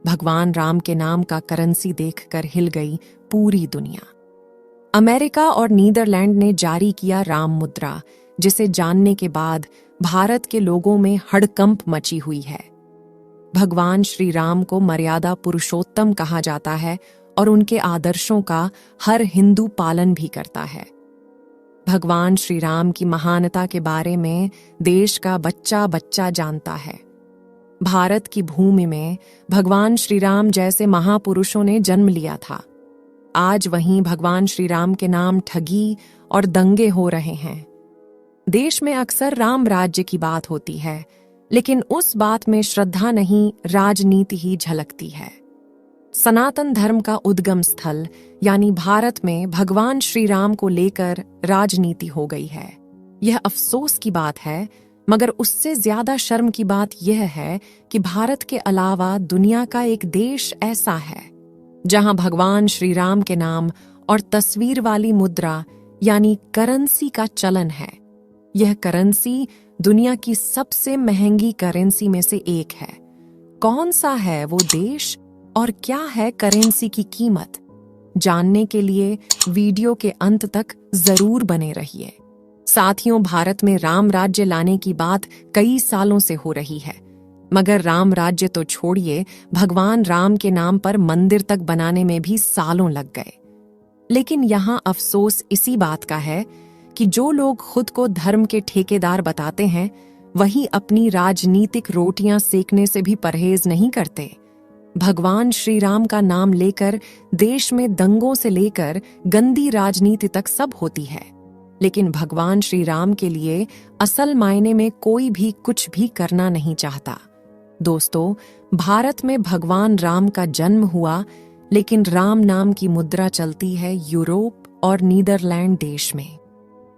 भगवान राम के नाम का करेंसी देखकर हिल गई पूरी दुनिया। अमेरिका और नीदरलैंड ने जारी किया राम मुद्रा, जिसे जानने के बाद भारत के लोगों में हड़कंप मची हुई है। भगवान श्री राम को मर्यादा पुरुषोत्तम कहा जाता है और उनके आदर्शों का हर हिंदू पालन भी करता है। भगवान श्री राम की महानता के बारे में देश का बच्चा बच्चा जानता है। भारत की भूमि में भगवान श्री राम जैसे महापुरुषों ने जन्म लिया था। आज वहीं भगवान श्री राम के नाम ठगी और दंगे हो रहे हैं। देश में अक्सर राम राज्य की बात होती है, लेकिन उस बात में श्रद्धा नहीं, राजनीति ही झलकती है। सनातन धर्म का उद्गम स्थल यानी भारत में भगवान श्री राम को लेकर राजनीति हो गई है। यह अफसोस की बात है, मगर उससे ज्यादा शर्म की बात यह है कि भारत के अलावा दुनिया का एक देश ऐसा है जहां भगवान श्री राम के नाम और तस्वीर वाली मुद्रा यानी करेंसी का चलन है। यह करेंसी दुनिया की सबसे महंगी करेंसी में से एक है। कौन सा है वो देश और क्या है करेंसी की कीमत? जानने के लिए वीडियो के अंत तक जरूर बने रहिए। साथियों, भारत में राम राज्य लाने की बात कई सालों से हो रही है, मगर राम राज्य तो छोड़िए, भगवान राम के नाम पर मंदिर तक बनाने में भी सालों लग गए। लेकिन यहाँ अफसोस इसी बात का है कि जो लोग खुद को धर्म के ठेकेदार बताते हैं, वही अपनी राजनीतिक रोटियां सेकने से भी परहेज नहीं करते। भगवान श्री राम का नाम लेकर देश में दंगों से लेकर गंदी राजनीति तक सब होती है, लेकिन भगवान श्री राम के लिए असल मायने में कोई भी कुछ भी करना नहीं चाहता। दोस्तों, भारत में भगवान राम का जन्म हुआ, लेकिन राम नाम की मुद्रा चलती है यूरोप और नीदरलैंड देश में।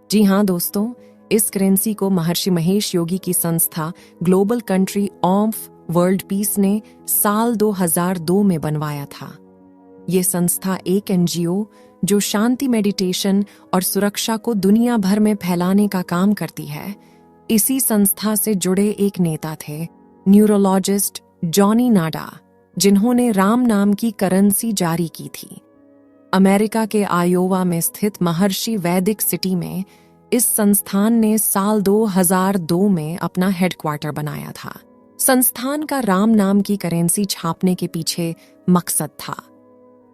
जी हाँ दोस्तों, इस करेंसी को महर्षि महेश योगी की संस्था global country of world peace ने साल 2002 में बनवाया था। ये संस्था एक एनजीओ जो शांति, मेडिटेशन और सुरक्षा को दुनिया भर में फैलाने का काम करती है। इसी संस्था से जुड़े एक नेता थे, न्यूरोलॉजिस्ट जॉनी नाडा, जिन्होंने राम नाम की करेंसी जारी की थी। अमेरिका के आयोवा में स्थित महर्षि वैदिक सिटी में इस संस्थान ने साल 2002 में अपना हेडक्वार्टर बनाया था। संस्थान का राम नाम की करेंसी छापने के पीछे मकसद था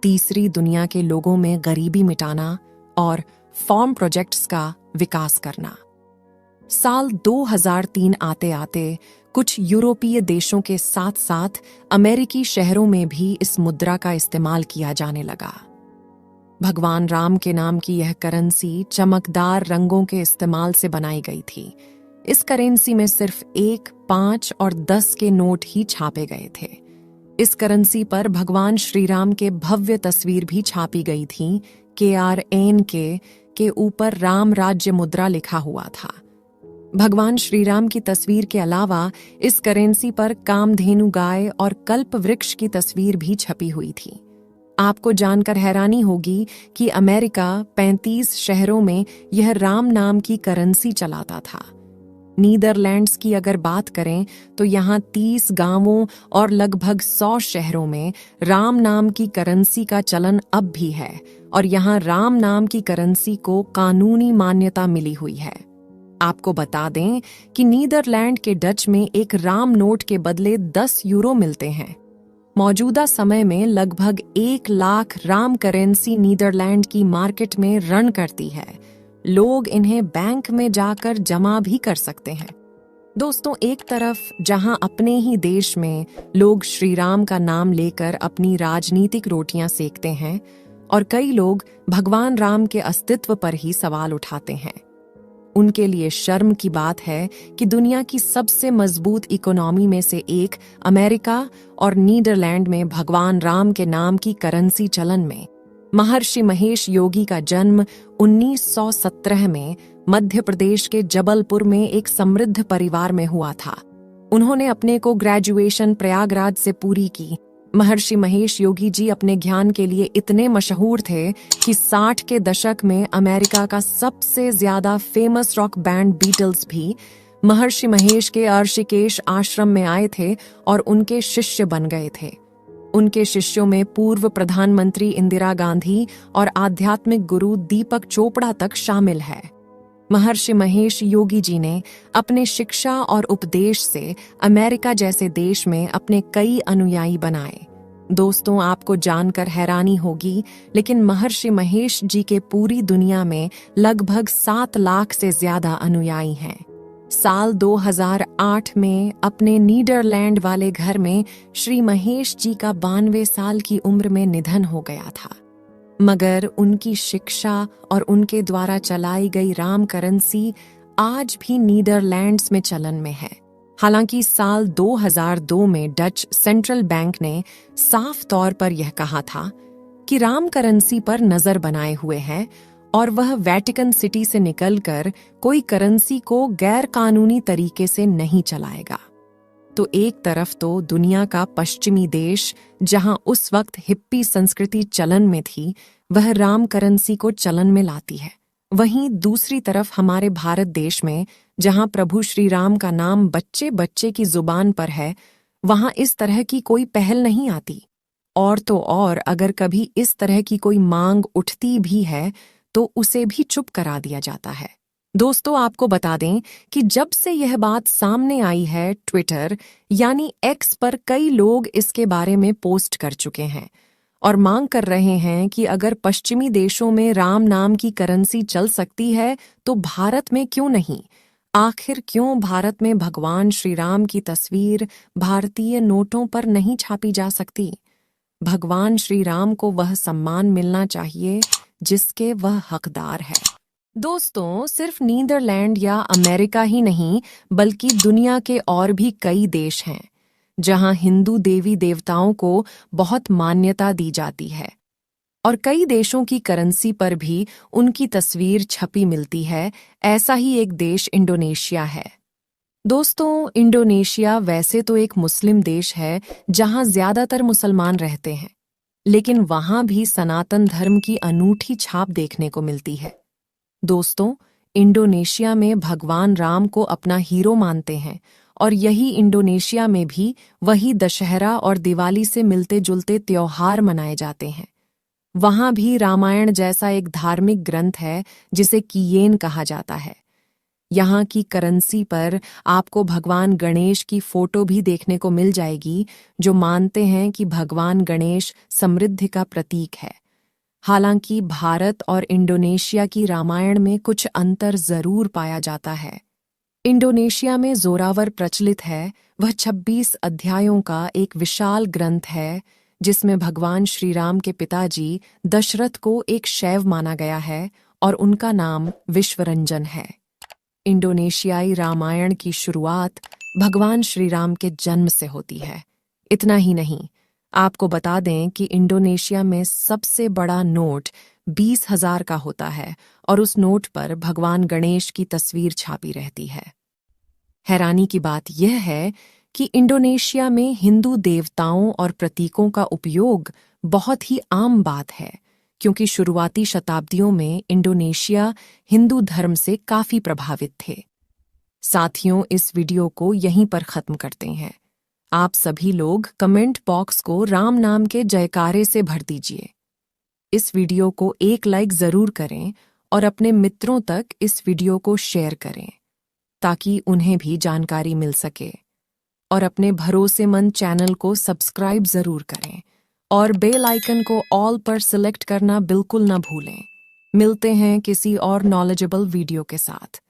तीसरी दुनिया के लोगों में गरीबी मिटाना और फार्म प्रोजेक्ट्स का विकास करना। साल 2003 आते आते कुछ यूरोपीय देशों के साथ साथ अमेरिकी शहरों में भी इस मुद्रा का इस्तेमाल किया जाने लगा। भगवान राम के नाम की यह करेंसी चमकदार रंगों के इस्तेमाल से बनाई गई थी। इस करेंसी में सिर्फ 1, 5 और 10 के नोट ही छापे गए थे। इस करेंसी पर भगवान श्री राम के भव्य तस्वीर भी छापी गई थी। KRNK के ऊपर राम राज्य मुद्रा लिखा हुआ था। भगवान श्री राम की तस्वीर के अलावा इस करेंसी पर कामधेनु गाय और कल्प वृक्ष की तस्वीर भी छपी हुई थी। आपको जानकर हैरानी होगी कि अमेरिका 35 शहरों में यह राम नाम की करेंसी चलाता था। नीदरलैंड्स की अगर बात करें तो यहाँ 30 गांवों और लगभग 100 शहरों में राम नाम की करेंसी का चलन अब भी है और यहाँ राम नाम की करेंसी को कानूनी मान्यता मिली हुई है। आपको बता दें कि नीदरलैंड के डच में एक राम नोट के बदले 10 यूरो मिलते हैं। मौजूदा समय में लगभग 1 लाख राम करेंसी नीदरलैंड की मार्केट में रन करती है। लोग इन्हें बैंक में जाकर जमा भी कर सकते हैं। दोस्तों, एक तरफ जहां अपने ही देश में लोग श्री राम का नाम लेकर अपनी राजनीतिक रोटियां सेकते हैं और कई लोग भगवान राम के अस्तित्व पर ही सवाल उठाते हैं। उनके लिए शर्म की बात है कि दुनिया की सबसे मजबूत इकोनॉमी में से एक अमेरिका और नीदरलैंड में भगवान राम के नाम की करेंसी चलन में महर्षि महेश योगी का जन्म 1917 में मध्य प्रदेश के जबलपुर में एक समृद्ध परिवार में हुआ था। उन्होंने अपने को ग्रेजुएशन प्रयागराज से पूरी की। महर्षि महेश योगी जी अपने ज्ञान के लिए इतने मशहूर थे कि 60 के दशक में अमेरिका का सबसे ज्यादा फेमस रॉक बैंड बीटल्स भी महर्षि महेश के ऋषिकेश आश्रम में आए थे और उनके शिष्य बन गए थे। उनके शिष्यों में पूर्व प्रधानमंत्री इंदिरा गांधी और आध्यात्मिक गुरु दीपक चोपड़ा तक शामिल है। महर्षि महेश योगी जी ने अपने शिक्षा और उपदेश से अमेरिका जैसे देश में अपने कई अनुयायी बनाए। दोस्तों, आपको जानकर हैरानी होगी, लेकिन महर्षि महेश जी के पूरी दुनिया में लगभग 7 लाख से ज्यादा अनुयायी हैं। साल 2008 में अपने नीदरलैंड वाले घर में श्री महेश जी का 92 साल की उम्र में निधन हो गया था, मगर उनकी शिक्षा और उनके द्वारा चलाई गई राम करेंसी आज भी नीदरलैंड्स में चलन में है। हालांकि साल 2002 में डच सेंट्रल बैंक ने साफ तौर पर यह कहा था कि राम करेंसी पर नजर बनाए हुए है और वह वेटिकन सिटी से निकलकर कोई करेंसी को गैर कानूनी तरीके से नहीं चलाएगा। तो एक तरफ तो दुनिया का पश्चिमी देश, जहां उस वक्त हिप्पी संस्कृति चलन में थी, वह राम करेंसी को चलन में लाती है। वहीं दूसरी तरफ हमारे भारत देश में, जहां प्रभु श्री राम का नाम बच्चे बच्चे की जुबान पर है, वहां इस तरह की कोई पहल नहीं आती। और तो और अगर कभी इस तरह की कोई मांग उठती भी है तो उसे भी चुप करा दिया जाता है। दोस्तों, आपको बता दें कि जब से यह बात सामने आई है, ट्विटर यानी एक्स पर कई लोग इसके बारे में पोस्ट कर चुके हैं और मांग कर रहे हैं कि अगर पश्चिमी देशों में राम नाम की करेंसी चल सकती है तो भारत में क्यों नहीं। आखिर क्यों भारत में भगवान श्री राम की तस्वीर भारतीय नोटों पर नहीं छापी जा सकती। भगवान श्री राम को वह सम्मान मिलना चाहिए जिसके वह हकदार है। दोस्तों, सिर्फ नीदरलैंड या अमेरिका ही नहीं, बल्कि दुनिया के और भी कई देश हैं जहां हिंदू देवी देवताओं को बहुत मान्यता दी जाती है और कई देशों की करेंसी पर भी उनकी तस्वीर छपी मिलती है। ऐसा ही एक देश इंडोनेशिया है। दोस्तों, इंडोनेशिया वैसे तो एक मुस्लिम देश है जहां ज्यादातर मुसलमान रहते हैं, लेकिन वहां भी सनातन धर्म की अनूठी छाप देखने को मिलती है। दोस्तों, इंडोनेशिया में भगवान राम को अपना हीरो मानते हैं और यही इंडोनेशिया में भी वही दशहरा और दिवाली से मिलते जुलते त्योहार मनाए जाते हैं। वहां भी रामायण जैसा एक धार्मिक ग्रंथ है जिसे कियेन कहा जाता है। यहाँ की करेंसी पर आपको भगवान गणेश की फोटो भी देखने को मिल जाएगी, जो मानते हैं कि भगवान गणेश समृद्धि का प्रतीक है। हालांकि भारत और इंडोनेशिया की रामायण में कुछ अंतर जरूर पाया जाता है। इंडोनेशिया में जोरावर प्रचलित है, वह 26 अध्यायों का एक विशाल ग्रंथ है जिसमें भगवान श्री राम के पिताजी दशरथ को एक शैव माना गया है और उनका नाम विश्वरंजन है। इंडोनेशियाई रामायण की शुरुआत भगवान श्री राम के जन्म से होती है। इतना ही नहीं, आपको बता दें कि इंडोनेशिया में सबसे बड़ा नोट 20,000 का होता है और उस नोट पर भगवान गणेश की तस्वीर छापी रहती है। हैरानी की बात यह है कि इंडोनेशिया में हिंदू देवताओं और प्रतीकों का उपयोग बहुत ही आम बात है, क्योंकि शुरुआती शताब्दियों में इंडोनेशिया हिंदू धर्म से काफी प्रभावित थे। साथियों, इस वीडियो को यहीं पर खत्म करते हैं। आप सभी लोग कमेंट बॉक्स को राम नाम के जयकारे से भर दीजिए। इस वीडियो को एक लाइक जरूर करें और अपने मित्रों तक इस वीडियो को शेयर करें ताकि उन्हें भी जानकारी मिल सके। और अपने भरोसेमंद चैनल को सब्सक्राइब जरूर करें और बेल आइकन को ऑल पर सिलेक्ट करना बिल्कुल न भूलें। मिलते हैं किसी और नॉलेजेबल वीडियो के साथ।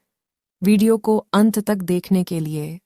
वीडियो को अंत तक देखने के लिए